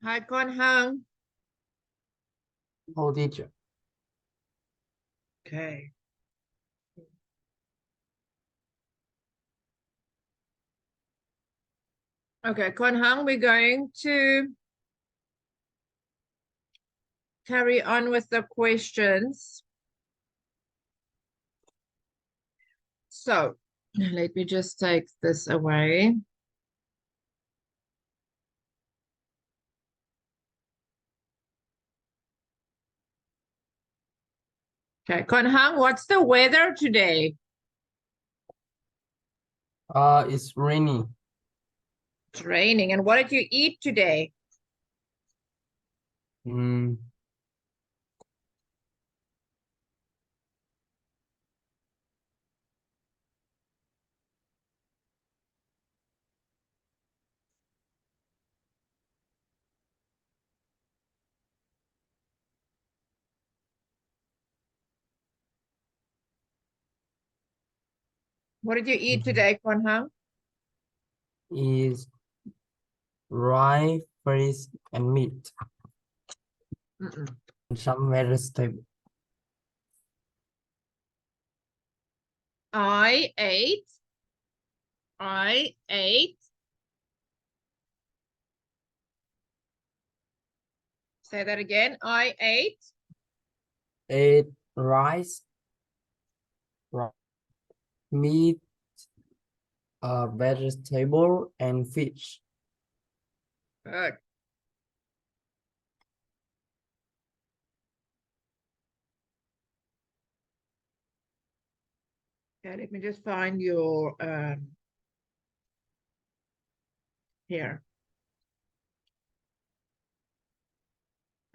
Hi, Khanh. Oh, teacher. Okay. Okay, Khanh, we're going to carry on with the questions. So let me just take this away. Okay, Khanh, what's the weather today? It's rainy. It's raining. And what did you eat today? Mm, What did you eat today, Khanh? is rice, fish, and meat. And some vegetable. I ate. Say that again. I ate. Ate rice, meat, vegetable, and fish. Good. Okay, let me just find your here.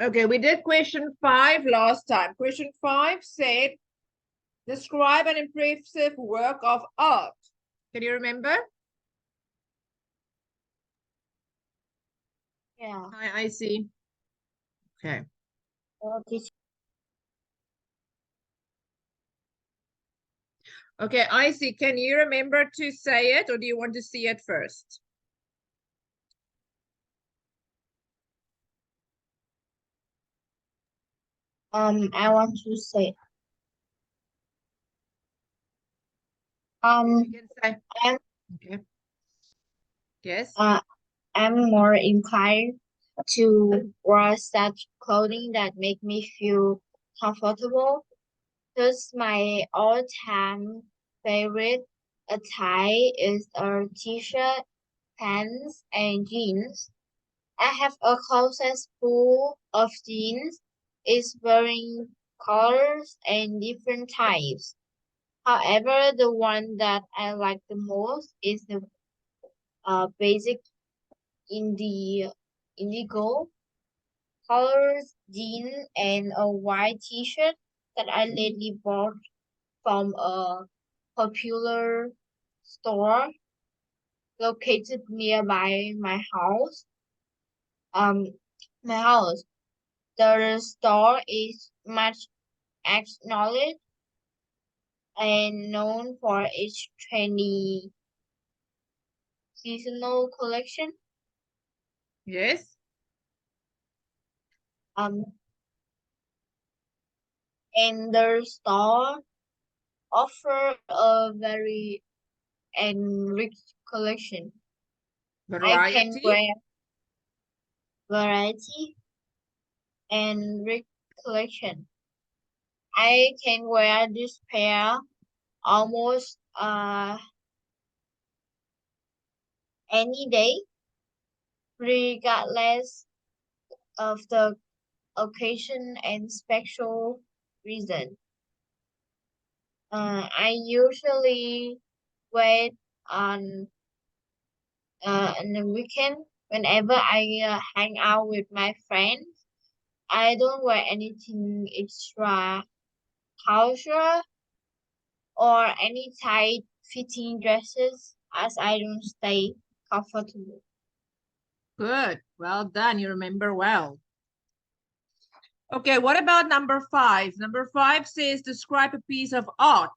Okay, we did question 5 last time. Question 5 said, describe an impressive work of art. Can you remember? Yeah. I see. Okay. Okay, I see. Can you remember to say it or do you want to see it first? I want to say, You can say. I'm, Okay. Yes. I'm more inclined to wear such clothing that make me feel comfortable. Because my all-time favorite attire is a t-shirt, pants, and jeans. I have a closet full of jeans. It's wearing colors and different types. However, the one that I like the most is the basic indigo colors jean and a white t-shirt that I lately bought from a popular store located nearby my house. Um, my house. The store is much acknowledged and known for its trendy seasonal collection. Yes. Um, and the store offer a very enriched collection. I can Variety. wear variety and rich collection. I can wear this pair almost any day, regardless of the occasion and special reason. I usually wear on on the weekend whenever I hang out with my friends. I don't wear anything extra cultural or any tight fitting dresses as I don't stay comfortable. Good. Well done. You remember well. Okay, what about number 5? Number 5 says describe a piece of art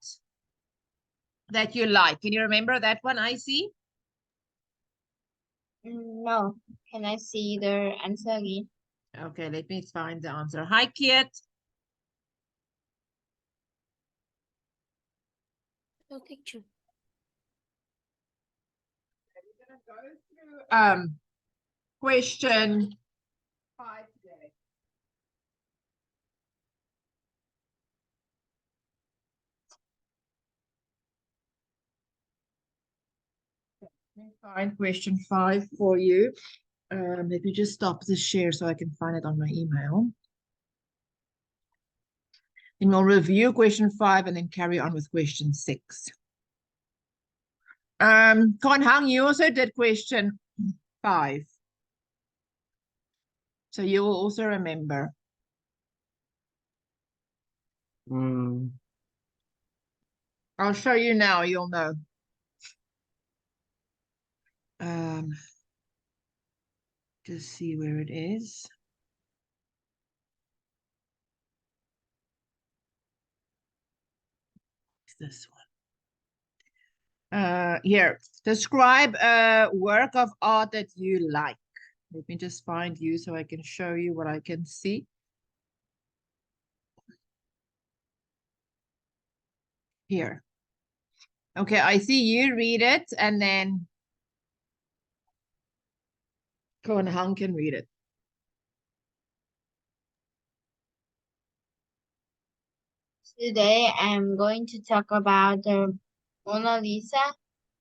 that you like. Can you remember that one, I see? No. Can I see the answer again? Okay, let me find the answer. Hi, Kiet. No picture. Question 5 today. Let me find question 5 for you. Let me just stop the share so I can find it on my email. And we'll review question 5 and then carry on with question 6. Khanh, you also did question 5. So you will also remember. I'll show you now, you'll know. Just see where it is. It's this one. Here, describe a work of art that you like. Let me just find you so I can show you what I can see. Here. Okay, I see you read it and then Khanh can read it. Today I'm going to talk about the Mona Lisa.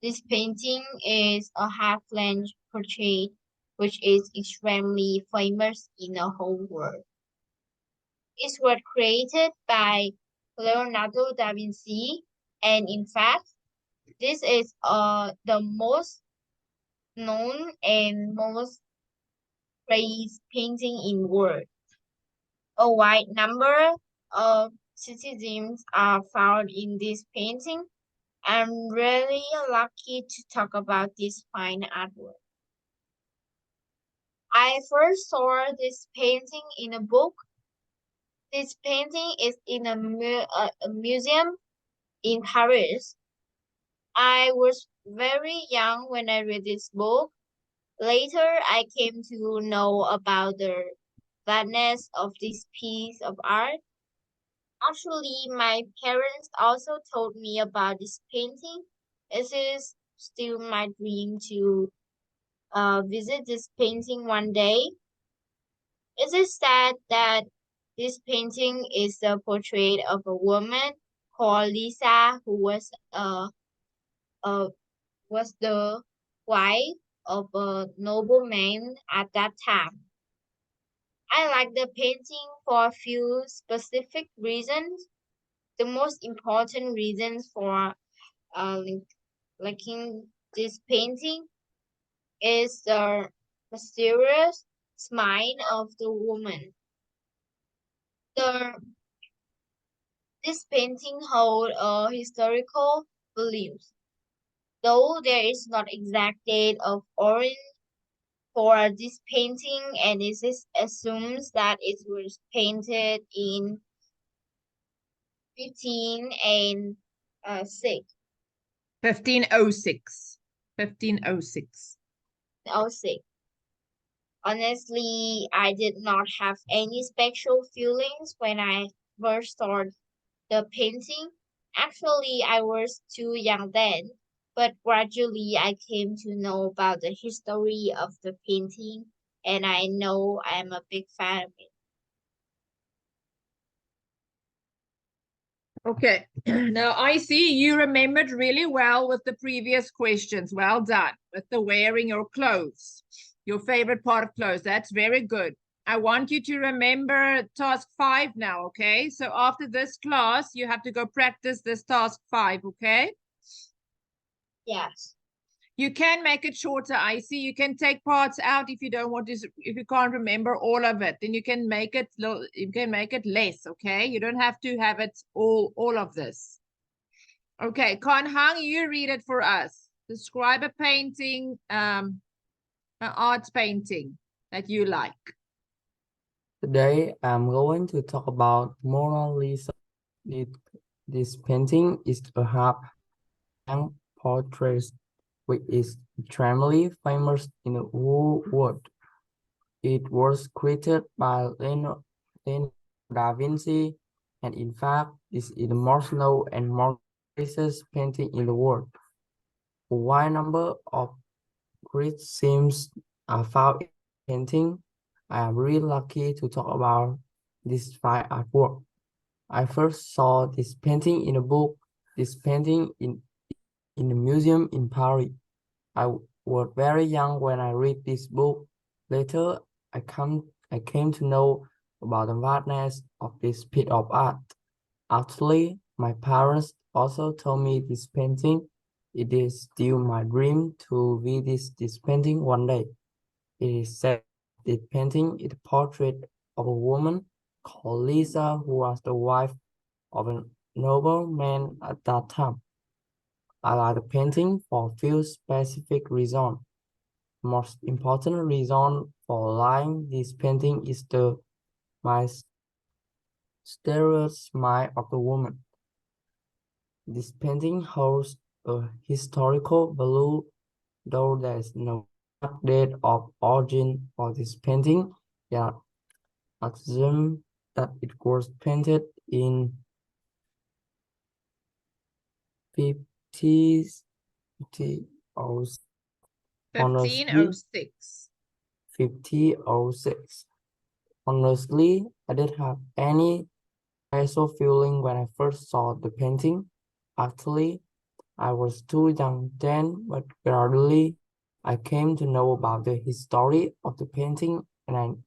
This painting is a half-length portrait which is extremely famous in the whole world. It was created by Leonardo da Vinci, and in fact, this is the most known and most praised painting in the world. A wide number of citizens are found in this painting. I'm really lucky to talk about this fine artwork. I first saw this painting in a book. This painting is in a museum in Paris. I was very young when I read this book. Later, I came to know about the vastness of this piece of art. Actually, my parents also told me about this painting. It is still my dream to visit this painting one day. It is said that this painting is a portrait of a woman called Lisa, who uh, was the wife of a nobleman at that time. I like the painting for a few specific reasons. The most important reasons for liking this painting is the mysterious smile of the woman. The This painting holds a historical beliefs, though there is not exact date of origin for this painting, and it is assumes that it was painted in 15 and 6. 1506. 1506. Oh, 6. Honestly, I did not have any special feelings when I first saw the painting. Actually, I was too young then, but gradually I came to know about the history of the painting, and I know I am a big fan of it. Okay, now I see you remembered really well with the previous questions. Well done with the wearing your clothes, your favorite part of clothes. That's very good. I want you to remember task 5 now, okay? So after this class, you have to go practice this task 5, okay? Yes. You can make it shorter. I see you can take parts out if you don't want to, if you can't remember all of it, then you can make it less, okay? You don't have to have it all of this. Okay, Khanh, you read it for us. Describe a painting, an art painting that you like. Today I'm going to talk about Mona Lisa. This painting is a half-length portrait which is extremely famous in the whole world. It was created by Leonardo da Vinci, and in fact, is the most known and most famous painting in the world. A wide number of great themes are found in the painting. I am really lucky to talk about this fine artwork. I first saw this painting in a book, this painting in a museum in Paris. I was very young when I read this book. Later, I came to know about the vastness of this piece of art. Actually, my parents also told me this painting. It is still my dream to visit this painting one day. It is said this painting is a portrait of a woman called Lisa, who was the wife of a nobleman at that time. I like the painting for a few specific reasons. Most important reason for liking this painting is the mysterious smile of the woman. This painting holds a historical value, though there is no date of origin for this painting. Yet, assume that it was painted in 50s, 1506. 5006. Honestly, I didn't have any special feeling when I first saw the painting. Actually, I was too young then, but gradually I came to know about the history of the painting, and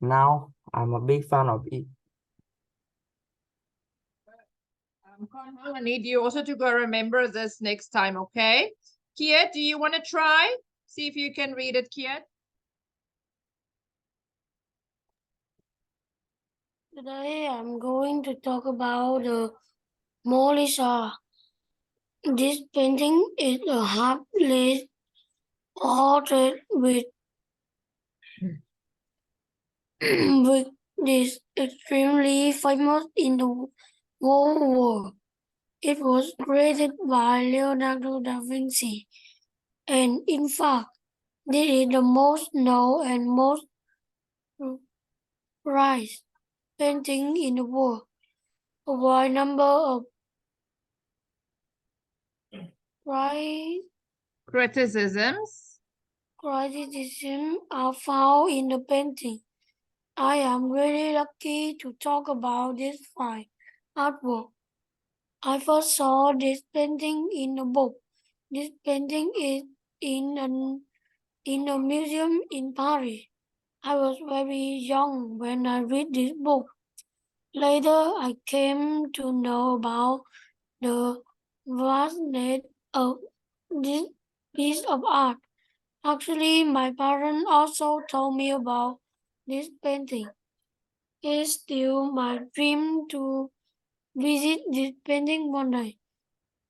now I'm a big fan of it. Khanh, I need you also to go remember this next time, okay? Kiet, do you want to try? See if you can read it, Kiet. Today I'm going to talk about the Mona Lisa. This painting is a half-lit portrait with with this extremely famous in the whole world. It was created by Leonardo da Vinci, and in fact, this is the most known and most prized painting in the world. A wide number of Criticisms. criticism are found in the painting. I am really lucky to talk about this fine artwork. I first saw this painting in a book. This painting is in a museum in Paris. I was very young when I read this book. Later, I came to know about the vastness of this piece of art. Actually, my parents also told me about this painting. It's still my dream to visit this painting one day.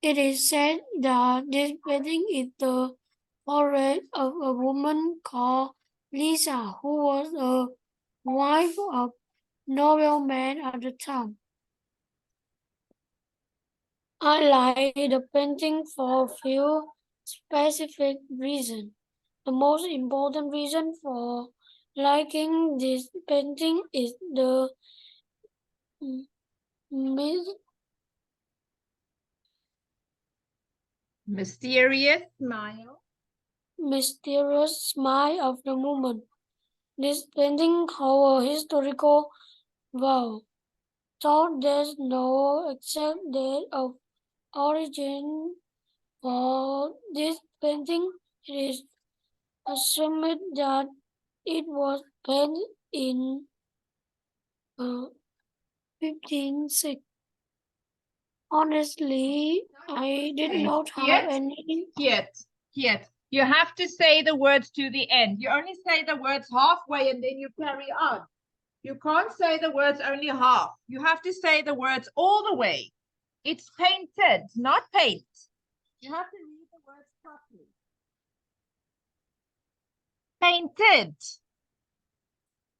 It is said that this painting is the portrait of a woman called Lisa, who was a wife of nobleman at the time. I like the painting for a few specific reasons. The most important reason for liking this painting is the Mysterious smile. mysterious smile of the woman. This painting holds a historical value. Though there's no exact date of origin for this painting, it is assumed that it was painted in 1560. Honestly, I did Okay. not have Kiet? any. Kiet. You have to say the words to the end. You only say the words halfway and then you carry on. You can't say the words only half. You have to say the words all the way. It's painted, not paint. You have to read the words properly. Painted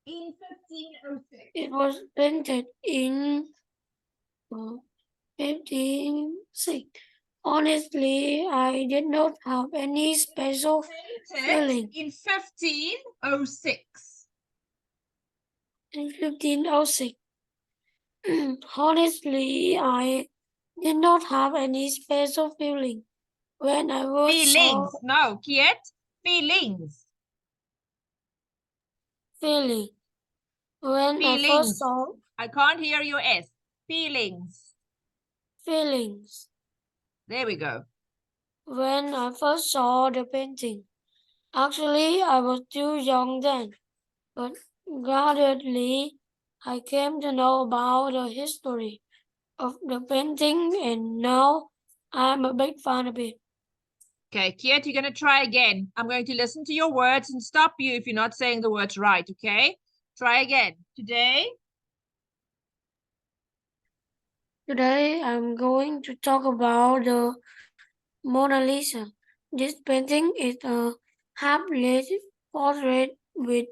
in 1506. It was painted in 1560. Honestly, I did not have any special feeling. In 1506. In 1506. Honestly, I did not have any special feeling when I was Feelings. No, Kiet. Feelings. feeling. When I first Feelings. saw I can't hear your S. Feelings. feelings. There we go. When I first saw the painting. Actually, I was too young then, but gradually I came to know about the history of the painting, and now I'm a big fan of it. Okay, Kiet, you're going to try again. I'm going to listen to your words and stop you if you're not saying the words right, okay? Try again. Today I'm going to talk about the Mona Lisa. This painting is a half-lit portrait which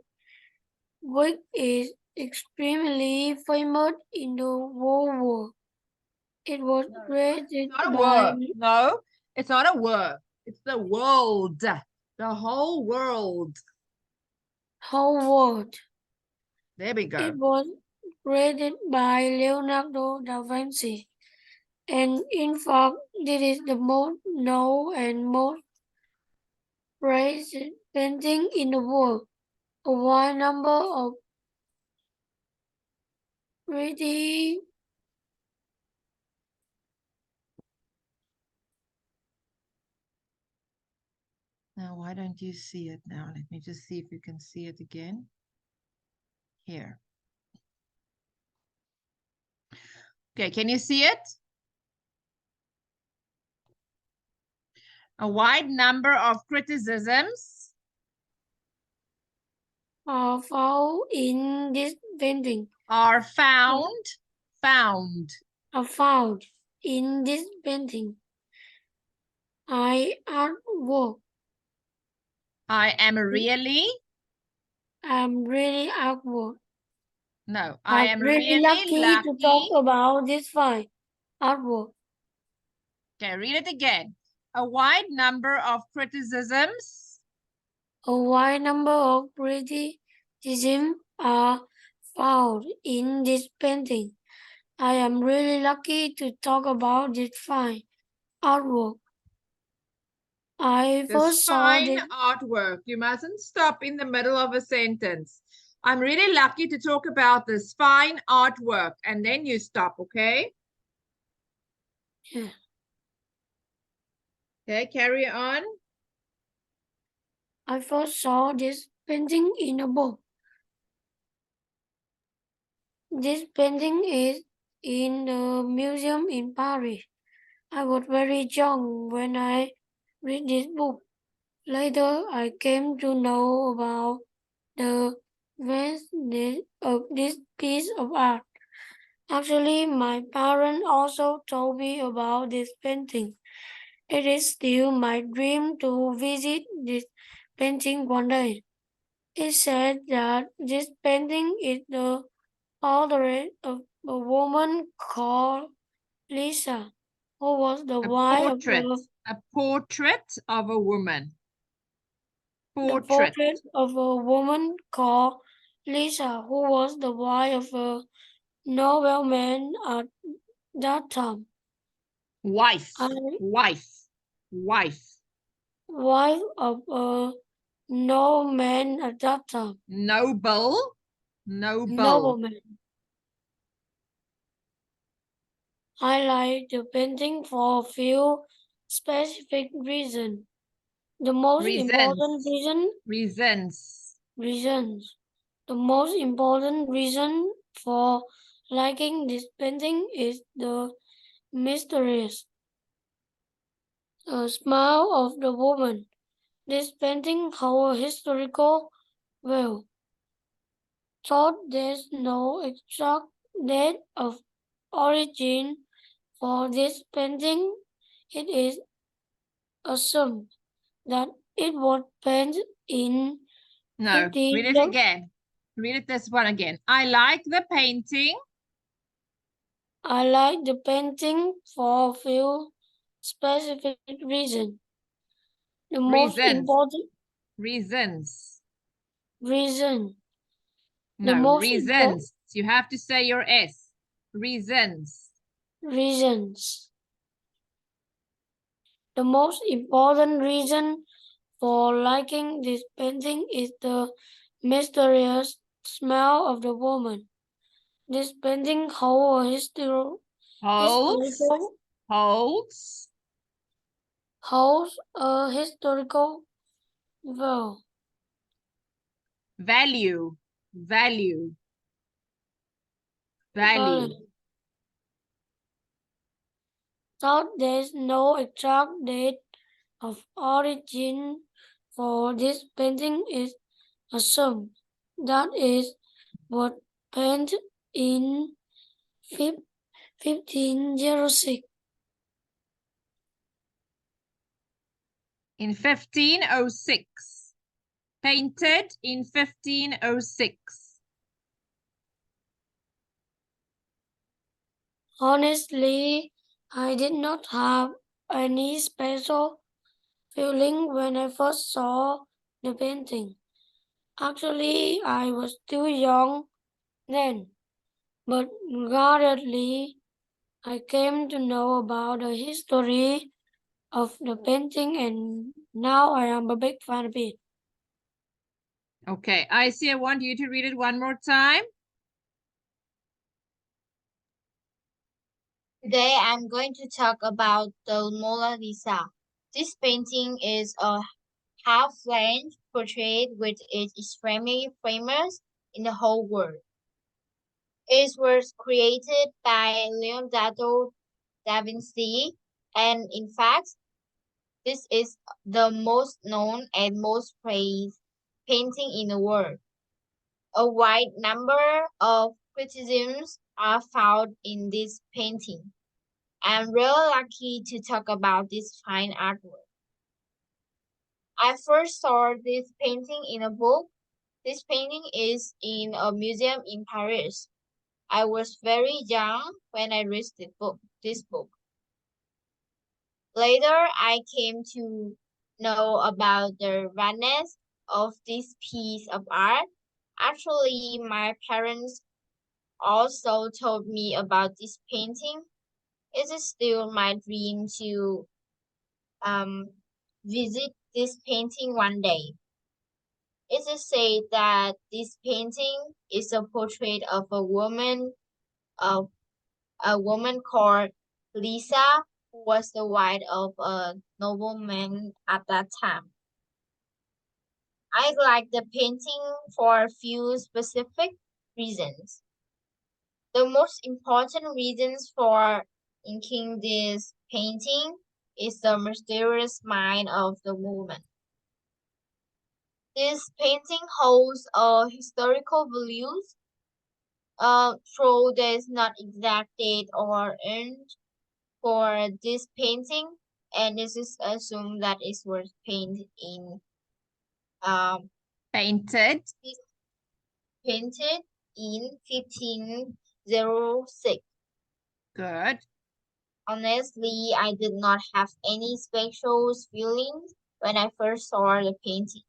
is extremely famous in the whole world. It was created Not a by word. No, it's not a word. It's the world. The whole world. whole world. There we go. It was created by Leonardo da Vinci. And in fact, this is the most known and most praised painting in the world. A wide number of pretty Now, why don't you see it now? Let me just see if you can see it again. Here. Okay, can you see it? A wide number of criticisms are found in this painting. are found Are found in this painting. Artwork. I am really artwork. no, I am really lucky to talk about this fine artwork. Okay, read it again. A wide number of criticisms A wide number of criticisms are found in this painting. I am really lucky to talk about this fine artwork. I first saw fine this artwork. You mustn't stop in the middle of a sentence. I'm really lucky to talk about this fine artwork, and then you stop, okay? Yeah. Okay, carry on. I first saw this painting in a book. This painting is in the museum in Paris. I was very young when I read this book. Later, I came to know about the vastness of this piece of art. Actually, my parents also told me about this painting. It is still my dream to visit this painting one day. It said that this painting is the portrait of a woman called Lisa, who was the wife of A portrait of a woman. the portrait of a woman called Lisa, who was the wife of a nobleman at that time. Wife of a nobleman at that time. Nobleman. I like the painting for a few specific reasons. The most important reasons. The most important reason for liking this painting is the mysterious smile of the woman. This painting holds a historical value. Thought there's no exact date of origin for this painting. It is assumed that it was painted in No, read it again. Read it this one again. I like the painting. I like the painting for a few specific reason. The most important Reasons. reason. The No, most reasons. You have to say your S. Reasons. Reasons. The most important reason for liking this painting is the mysterious smell of the woman. This painting holds a historical holds a historical value. Thought there's no exact date of origin for this painting is assumed. That is what painted in 1506. In 1506. Painted in 1506. Honestly, I did not have any special feeling when I first saw the painting. Actually, I was too young then, but gradually I came to know about the history of the painting and now I am a big fan of it. Okay, I want you to read it one more time. Today I'm going to talk about the Mona Lisa. This painting is a half-length portrait which is extremely famous in the whole world. It was created by Leonardo da Vinci, and in fact, this is the most known and most praised painting in the world. A wide number of criticisms are found in this painting. I'm really lucky to talk about this fine artwork. I first saw this painting in a book. This painting is in a museum in Paris. I was very young when I read this book. Later, I came to know about the rareness of this piece of art. Actually, my parents also told me about this painting. It is still my dream to visit this painting one day. It is said that this painting is a portrait of a woman called Lisa, who was the wife of a nobleman at that time. I like the painting for a few specific reasons. The most important reasons for inking this painting is the mysterious mind of the woman. This painting holds a historical values, though there is not exact date or end for this painting, and this is assumed that it was painted in Painted in 1506. Good. Honestly, I did not have any special feelings when I first saw the painting.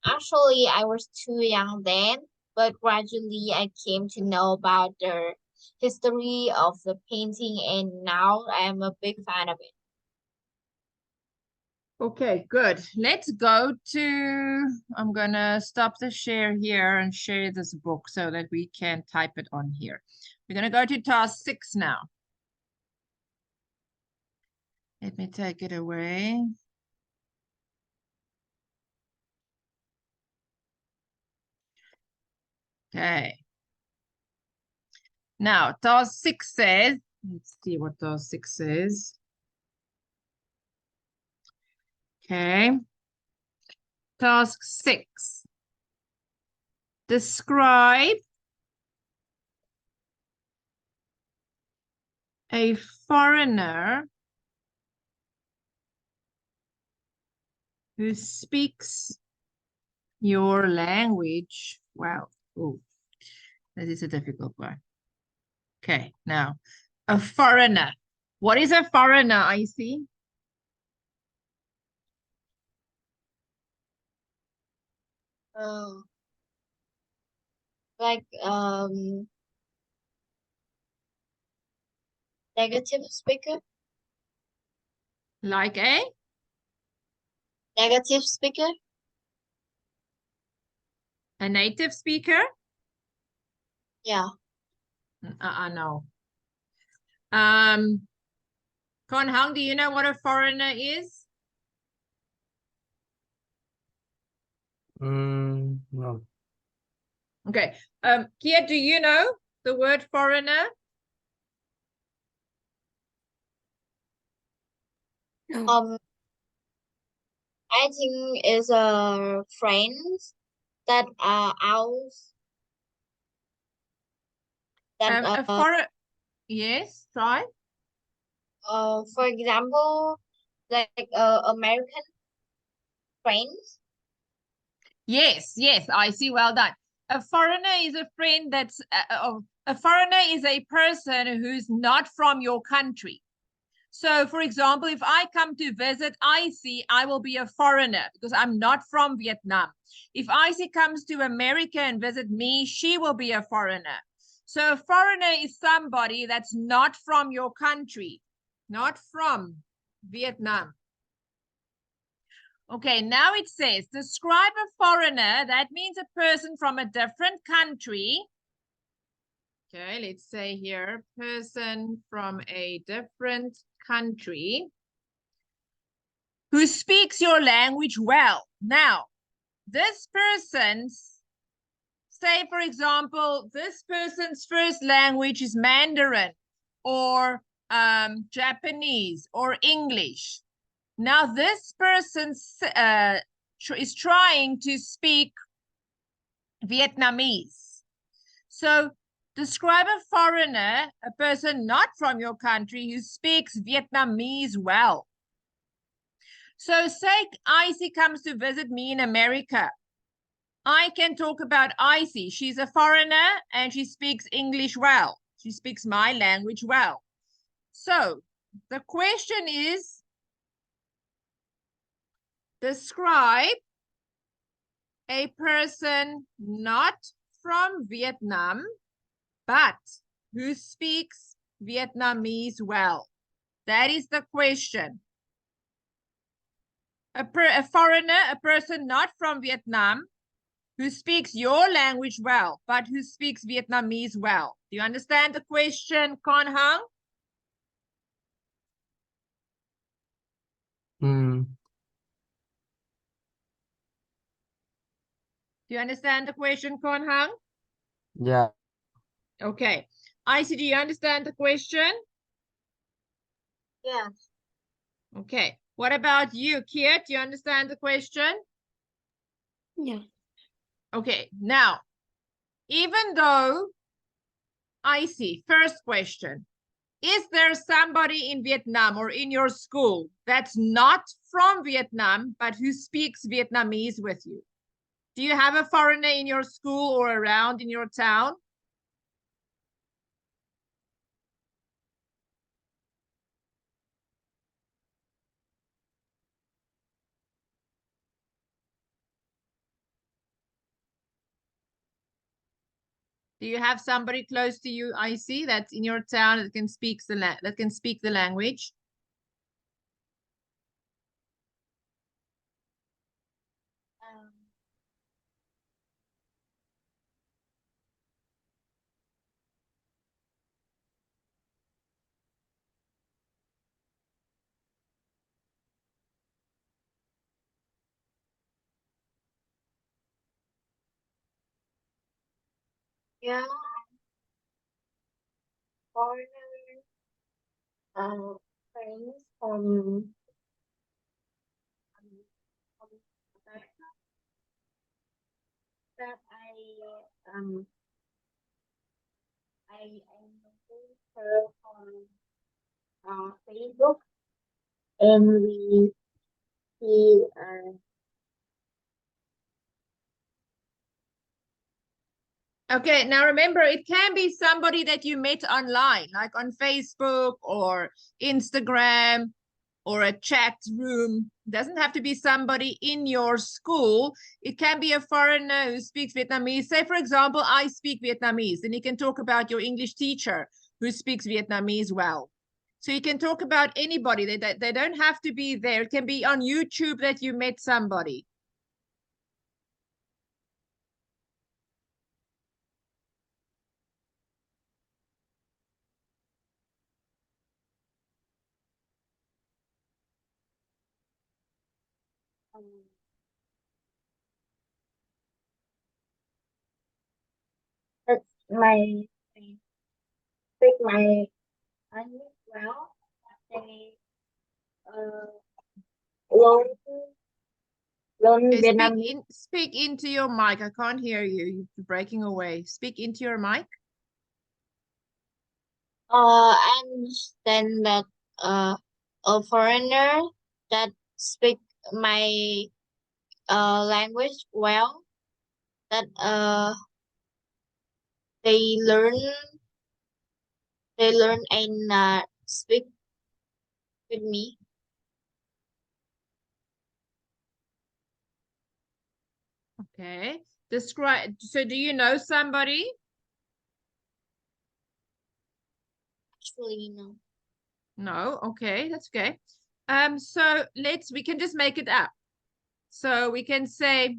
Actually, I was too young then, but gradually I came to know about the history of the painting and now I am a big fan of it. Okay, good. Let's go to, I'm gonna stop the share here and share this book so that we can type it on here. We're gonna go to task 6 now. Let me take it away. Okay. Now, task 6 says, let's see what task 6 says. Okay. Task 6. Describe a foreigner who speaks your language. Wow. Oh, that is a difficult one. Okay, now a foreigner. What is a foreigner, I see? Like negative speaker. Like a? Negative speaker. A native speaker? Yeah. No. Con Hong, do you know what a foreigner is? No. Okay. Kiet, do you know the word foreigner? No. I think is friends that are out that A foreign. Yes, try. for example, like American friends. Yes, yes, I see. Well done. A foreigner is a friend that's a foreigner is a person who's not from your country. So, for example, if I come to visit Icy, I will be a foreigner because I'm not from Vietnam. If Icy comes to America and visit me, she will be a foreigner. So a foreigner is somebody that's not from your country, not from Vietnam. Okay, now it says, describe a foreigner. That means a person from a different country. Okay, let's say here, person from a different country who speaks your language well. Now, this person's, say, for example, this person's first language is Mandarin or Japanese or English. Now, this person is trying to speak Vietnamese. So, describe a foreigner, a person not from your country who speaks Vietnamese well. So, say Icy comes to visit me in America. I can talk about Icy. She's a foreigner and she speaks English well. She speaks my language well. So, the question is, describe a person not from Vietnam, but who speaks Vietnamese well. That is the question. A foreigner, a person not from Vietnam, who speaks your language well, but who speaks Vietnamese well. Do you understand the question, Con Hong? Do you understand the question, Con Hong? Yeah. Okay. Icy, do you understand the question? Yes. Okay. What about you, Kiet? Do you understand the question? Yeah. Okay. Now, even though Icy, first question, is there somebody in Vietnam or in your school that's not from Vietnam, but who speaks Vietnamese with you? Do you have a foreigner in your school or around in your town? Do you have somebody close to you, I see, that's in your town that can speak the language? Yeah. Foreigner friends from America that I know her on Facebook, and we see. Okay, now remember, it can be somebody that you met online, like on Facebook or Instagram or a chat room. It doesn't have to be somebody in your school. It can be a foreigner who speaks Vietnamese. Say, for example, I speak Vietnamese. Then you can talk about your English teacher who speaks Vietnamese well. So you can talk about anybody. They don't have to be there. It can be on YouTube that you met somebody. My speak my English well. They learn Okay, Vietnamese. speak into your mic. I can't hear you. You're breaking away. Speak into your mic. I understand that a foreigner that speak my language well, that they learn and speak with me. Okay. Describe. So do you know somebody? Actually, no. No. Okay, that's okay. So we can just make it up. So we can say,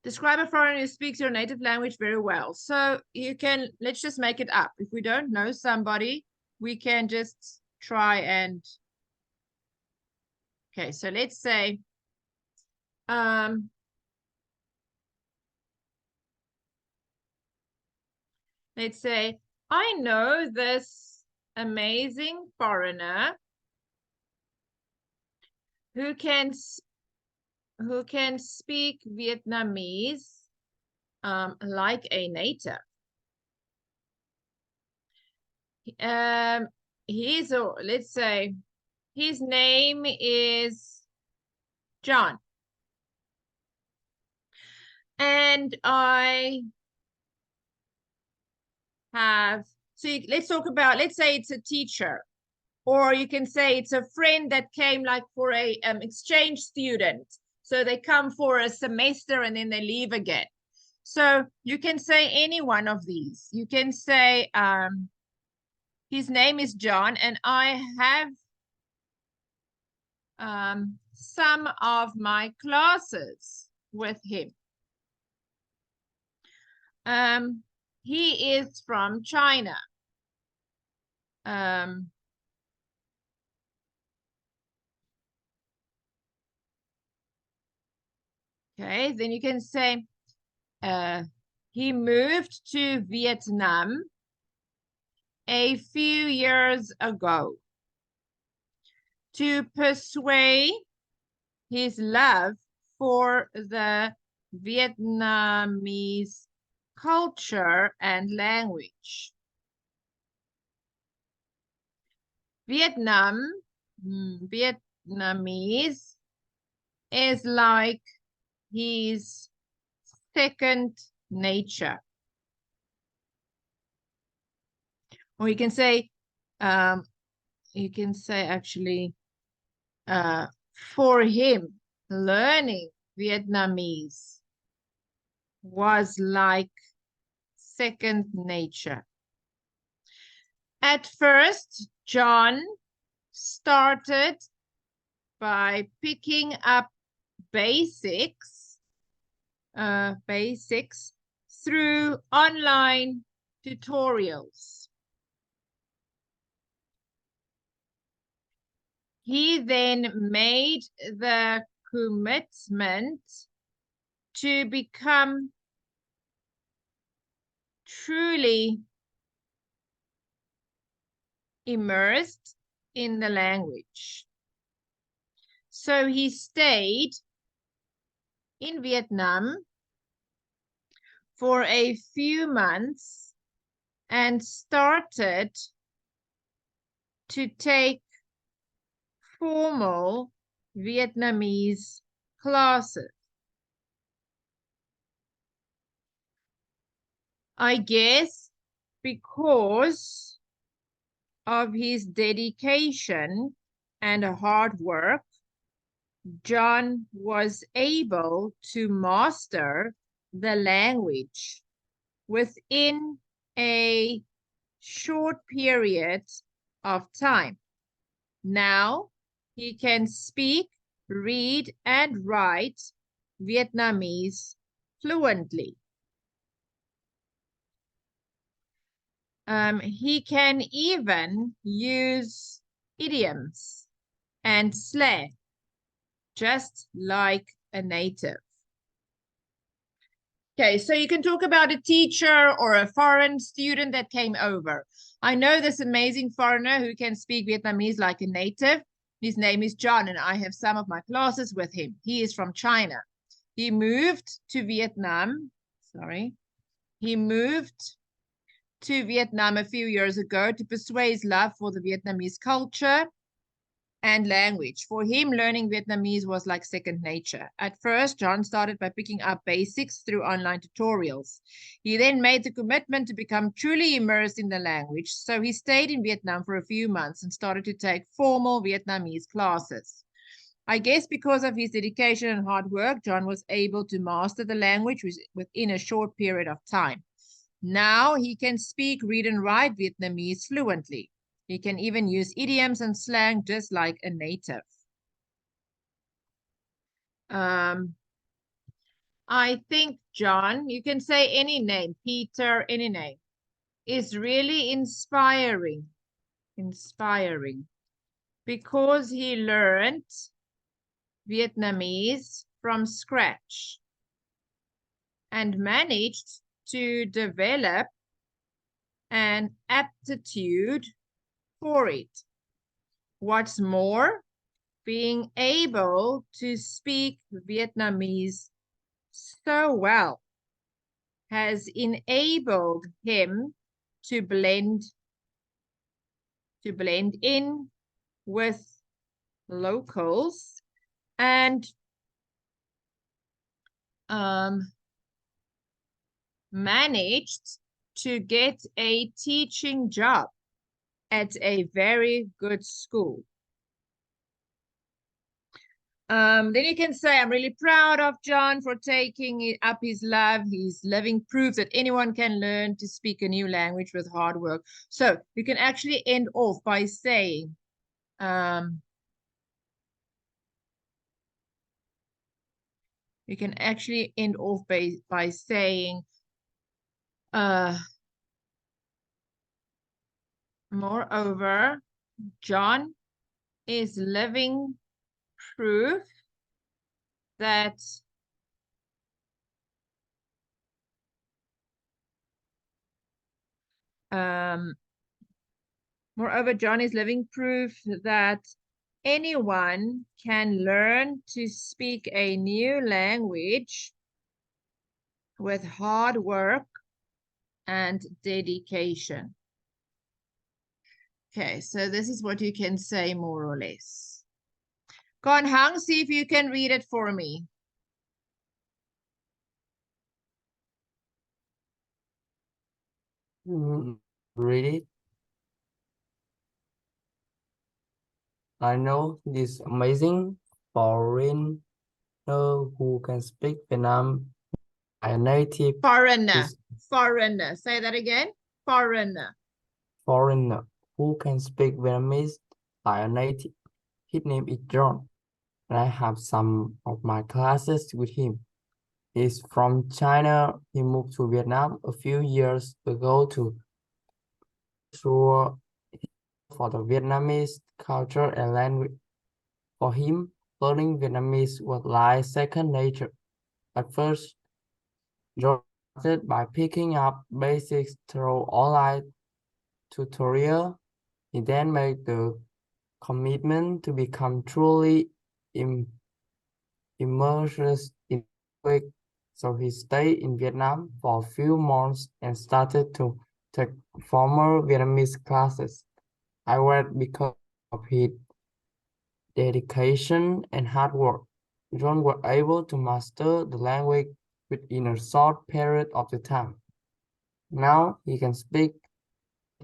describe a foreigner who speaks your native language very well. So let's just make it up. If we don't know somebody, we can just try and, okay, so let's say, let's say, I know this amazing foreigner who can speak Vietnamese like a native. Let's say his name is John. And let's talk about, let's say it's a teacher, or you can say it's a friend that came like for a exchange student. So they come for a semester and then they leave again. So you can say any one of these. You can say, his name is John, and I have some of my classes with him. He is from China. Okay, then you can say, he moved to Vietnam a few years ago to pursue his love for the Vietnamese culture and language. Vietnamese is like his second nature. Or you can say actually, for him, learning Vietnamese was like second nature. At first, John started by picking up basics through online tutorials. He then made the commitment to become truly immersed in the language. So he stayed in Vietnam for a few months and started to take formal Vietnamese classes. I guess because of his dedication and hard work, John was able to master the language within a short period of time. Now he can speak, read, and write Vietnamese fluently. He can even use idioms and slang, just like a native. Okay, so you can talk about a teacher or a foreign student that came over. I know this amazing foreigner who can speak Vietnamese like a native. His name is John, and I have some of my classes with him. He is from China. He moved to Vietnam. He moved to Vietnam a few years ago to pursue his love for the Vietnamese culture and language. For him, learning Vietnamese was like second nature. At first, John started by picking up basics through online tutorials. He then made the commitment to become truly immersed in the language, so he stayed in Vietnam for a few months and started to take formal Vietnamese classes. I guess because of his dedication and hard work, John was able to master the language within a short period of time. Now he can speak, read, and write Vietnamese fluently. He can even use idioms and slang just like a native. I think John, you can say any name, Peter, any name, is really inspiring because he learned Vietnamese from scratch and managed to develop an aptitude for it. What's more, being able to speak Vietnamese so well has enabled him to blend in with locals and managed to get a teaching job at a very good school. Then you can say, I'm really proud of John for taking up his love. He's living proof that anyone can learn to speak a new language with hard work. So you can actually end off by saying, you can actually end off by saying, moreover, John is living proof that moreover, John is living proof that anyone can learn to speak a new language with hard work and dedication. Okay, so this is what you can say more or less. Con Hang, see if you can read it for me. Read it. I know this amazing foreigner who can speak Vietnam by native. Foreigner. Foreigner. Say that again. Foreigner. Foreigner who can speak Vietnamese by a native. His name is John, and I have some of my classes with him. He's from China. He moved to Vietnam a few years ago to show for the Vietnamese culture and language. For him, learning Vietnamese was like second nature. At first, John started by picking up basics through online tutorial. He then made the commitment to become truly immersed in language. So he stayed in Vietnam for a few months and started to take formal Vietnamese classes. I read because of his dedication and hard work. John was able to master the language within a short period of the time. Now he can speak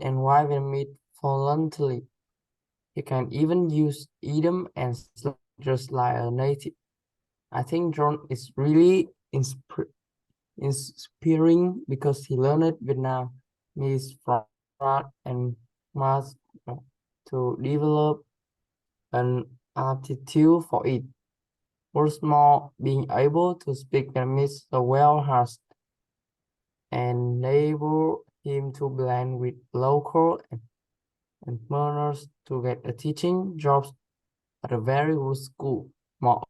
and write Vietnamese fluently. He can even use idiom and slang just like a native. I think John is really inspiring because he learned Vietnamese from start and must to develop an aptitude for it. What's more, being able to speak Vietnamese so well has enabled him to blend with local and learners to get a teaching jobs at a very good school. Moreover,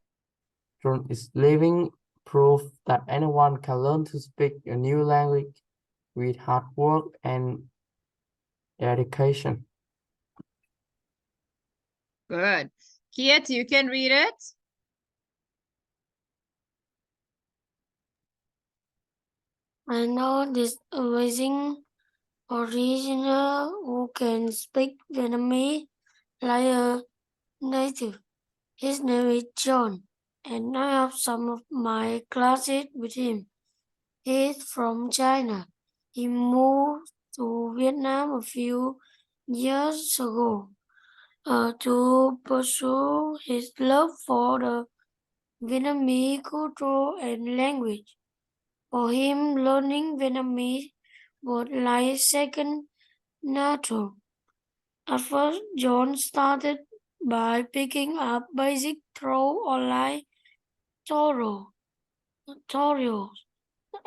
John is living proof that anyone can learn to speak a new language with hard work and dedication. Good. Kiet, you can read it. I know this amazing original who can speak Vietnamese like a native. His name is John, and I have some of my classes with him. He is from China. He moved to Vietnam a few years ago to pursue his love for the Vietnamese culture and language. For him, learning Vietnamese was like second nature. At first, John started by picking up basic through online tutorials,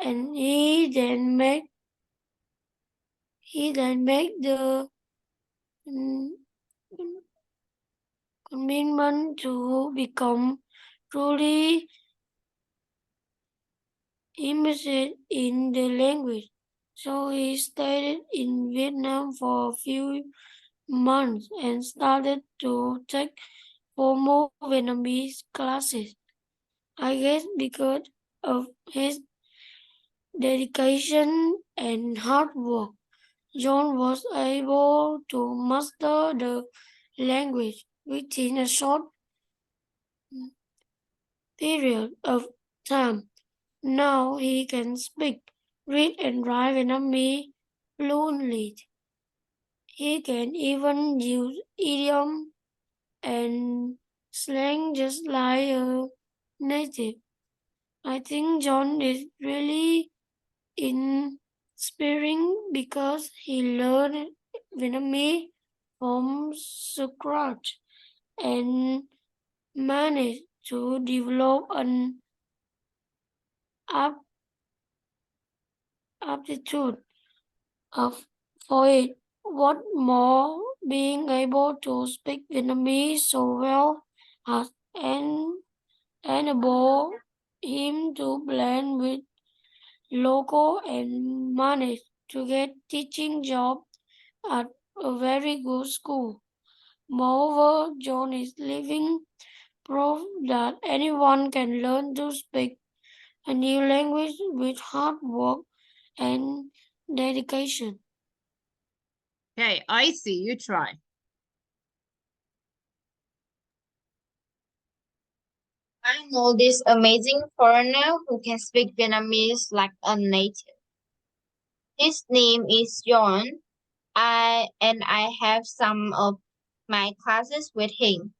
and he then made the mm, commitment to become truly immersed in the language. So he stayed in Vietnam for a few months and started to take formal Vietnamese classes. I guess because of his dedication and hard work, John was able to master the language within a short period of time. Now he can speak, read, and write Vietnamese fluently. He can even use idiom and slang just like a native. I think John is really inspiring because he learned Vietnamese from scratch and managed to develop an aptitude of for it. What more, being able to speak Vietnamese so well has enabled him to blend with local and manage to get teaching job at a very good school. Moreover, John is living proof that anyone can learn to speak a new language with hard work and dedication. Okay, I see. You try. I know this amazing foreigner who can speak Vietnamese like a native. His name is John. I have some of my classes with him.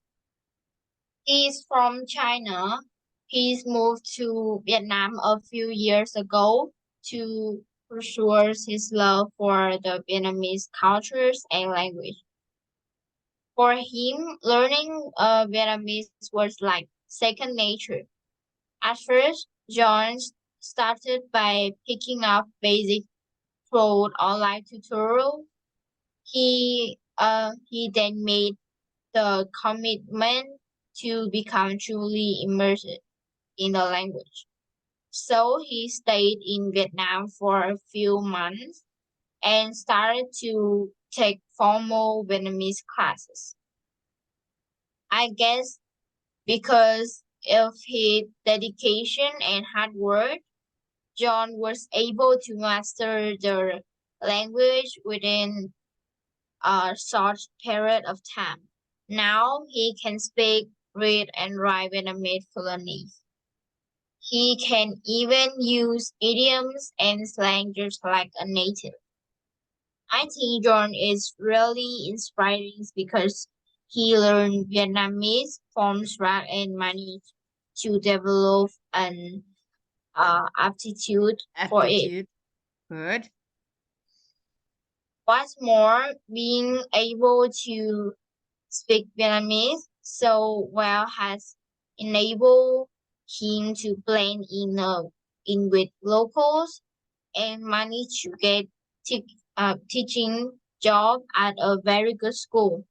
He's from China. He's moved to Vietnam a few years ago to pursue his love for the Vietnamese cultures and language. For him, learning Vietnamese was like second nature. At first, John started by picking up basic through online tutorial. He then made the commitment to become truly immersed in the language. So he stayed in Vietnam for a few months and started to take formal Vietnamese classes. I guess because of his dedication and hard work, John was able to master the language within a short period of time. Now he can speak, read, and write Vietnamese fluently. He can even use idioms and slang just like a native. I think John is really inspiring because he learned Vietnamese from scratch and managed to develop an aptitude for it. Aptitude. Good. What's more, being able to speak Vietnamese so well has enabled him to blend in with locals and manage to get teaching job at a very good school.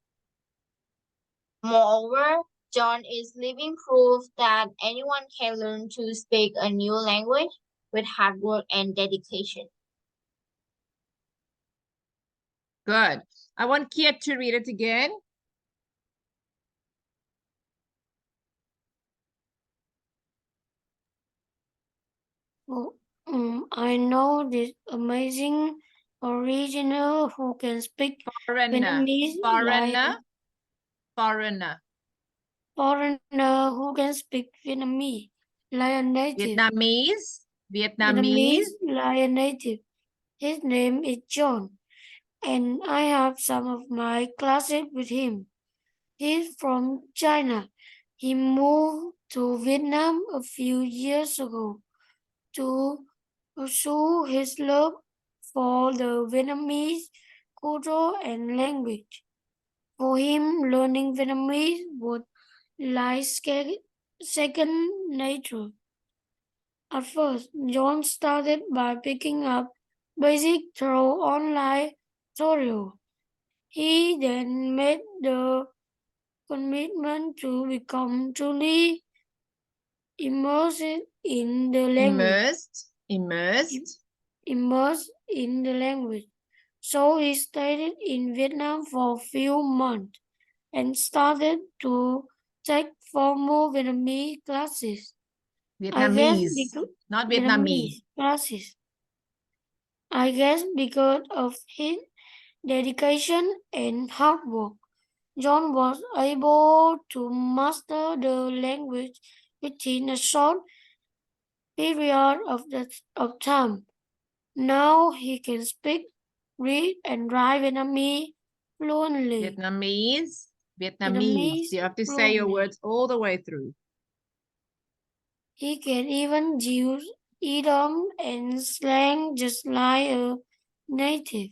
Moreover, John is living proof that anyone can learn to speak a new language with hard work and dedication. Good. I want Kiet to read it again. Oh, I know this amazing original who can speak Foreigner. Vietnamese Foreigner. Foreigner. foreigner who can speak Vietnamese like a native. Vietnamese. Vietnamese Vietnamese. like a native. His name is John, and I have some of my classes with him. He's from China. He moved to Vietnam a few years ago to pursue his love for the Vietnamese culture and language. For him, learning Vietnamese was like second nature. At first, John started by picking up basic through online tutorial. He then made the commitment to become truly immersed in the language. Immersed in the language. So he stayed in Vietnam for a few months and started to take formal Vietnamese classes. Vietnamese. Not Vietnamese. Classes. I guess because of his dedication and hard work, John was able to master the language within a short period of time. Now he can speak, read, and write Vietnamese fluently. Vietnamese. Vietnamese. You have to say your words all the way through. He can even use idiom and slang just like a native.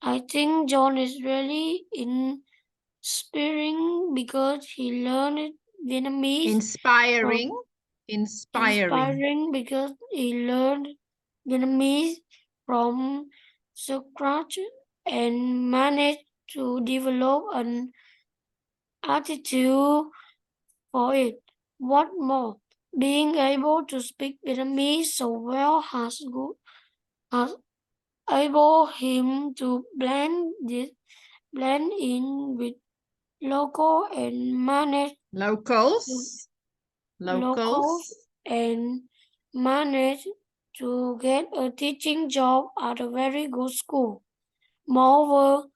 I think John is really inspiring because he learned Vietnamese. Inspiring Because he learned Vietnamese from scratch and managed to develop an attitude for it. What more, being able to speak Vietnamese so well has enabled him to blend in with local and manage locals and manage to get a teaching job at a very good school. Moreover,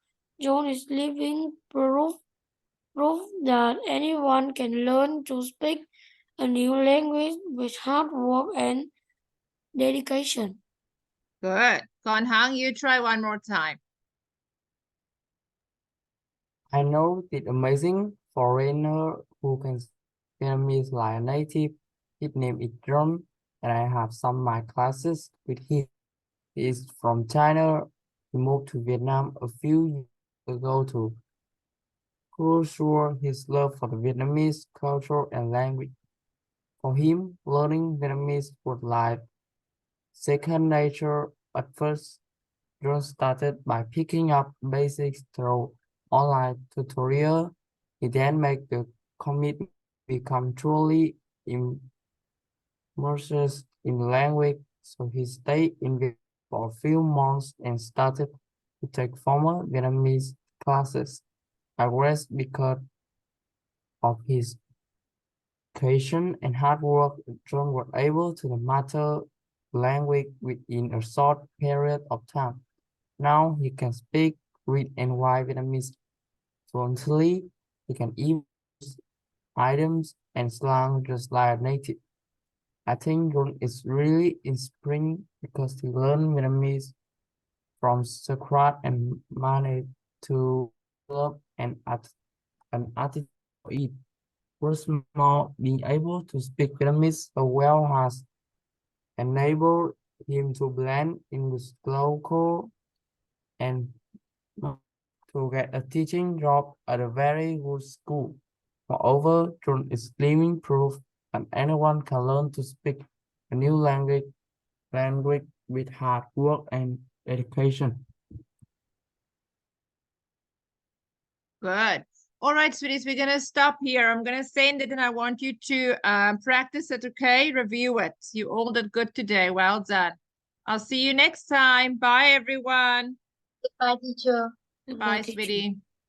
John is living proof that anyone can learn to speak a new language with hard work and dedication. Good. Khanh, you try one more time. I know the amazing foreigner who can speak Vietnamese like a native. His name is John, and I have some of my classes with him. He is from China. He moved to Vietnam a few years ago to pursue his love for the Vietnamese culture and language. For him, learning Vietnamese was like second nature. At first, John started by picking up basics through online tutorial. He then made the commitment to become truly immersed in the language, so he stayed in Vietnam for a few months and started to take formal Vietnamese classes. I guess because of his dedication and hard work, John was able to master language within a short period of time. Now he can speak, read, and write Vietnamese fluently. He can even use items and slang just like a native. I think Jun is really inspiring because he learned Vietnamese from scratch and managed to develop an attitude for it. Furthermore, being able to speak Vietnamese so well has enabled him to blend in with local and to get a teaching job at a very good school. Moreover, Jun is living proof that anyone can learn to speak a new language with hard work and dedication. Good. All right, sweeties, we're gonna stop here. I'm gonna send it and I want you to practice it, okay? Review it. You all did good today. Well done. I'll see you next time. Bye, everyone. Goodbye, teacher. Bye, sweetie.